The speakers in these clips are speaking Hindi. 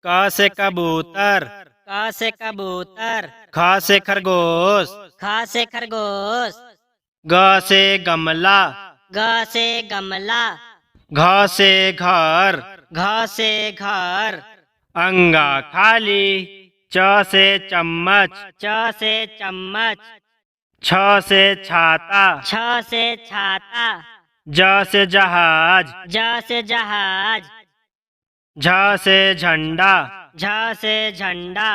क से कबूतर, क से कबूतर, ख से खरगोश, ख से खरगोश, ग से गमला, ग से गमला, घ से घर, घ से घर, अंगा खाली, च से चम्मच, च से चम्मच, छ से छाता, छ से छाता, ज से जहाज, ज से जहाज, झ से झंडा, झ से झंडा,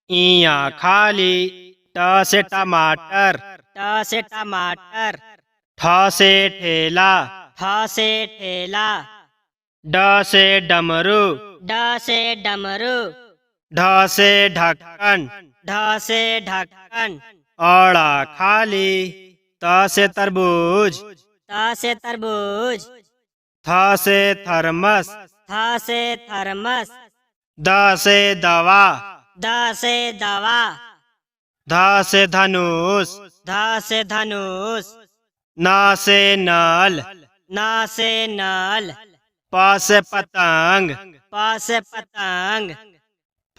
इया खाली, ट से टमाटर, ट से टमाटर, ठ से ठेला, ठ से ठेला, ड से डमरू, ड से डमरू, ढ से ढक्कन, ढ से ढक्कन, औड़ा खाली, त से तरबूज, त से तरबूज, थ से थर्मस, थ से थर्मस, द से दवा, द से दवा, ध से धनुष, ध से धनुष, न से नल, न से नल, प से पतंग, प से पतंग,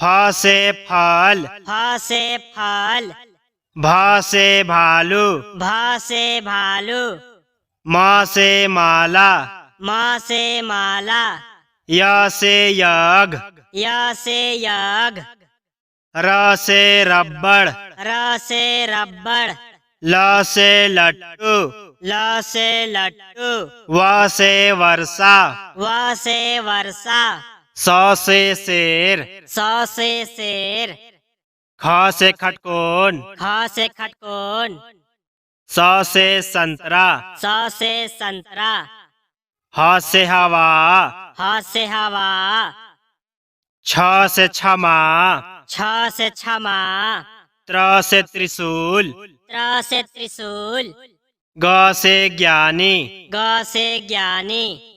फ से फल, फ से फल, भ से भालू, भ से भालू, म से माला, म से माला, य से यज्ञ, य से यज्ञ, र से रबड़, र से रबड़, ल से लट्टू, ल से लट्टू, व से वर्षा, व से वर्षा, स से शेर, स से शेर, ख से खटकोन, ख से खटकोन, स से संतरा, स से संतरा, ह से हवा, ह से हवा, छ से क्षमा, छ से क्षमा, त्र से त्रिशूल, त्र से त्रिशूल, ग से ज्ञानी, ग से ज्ञानी,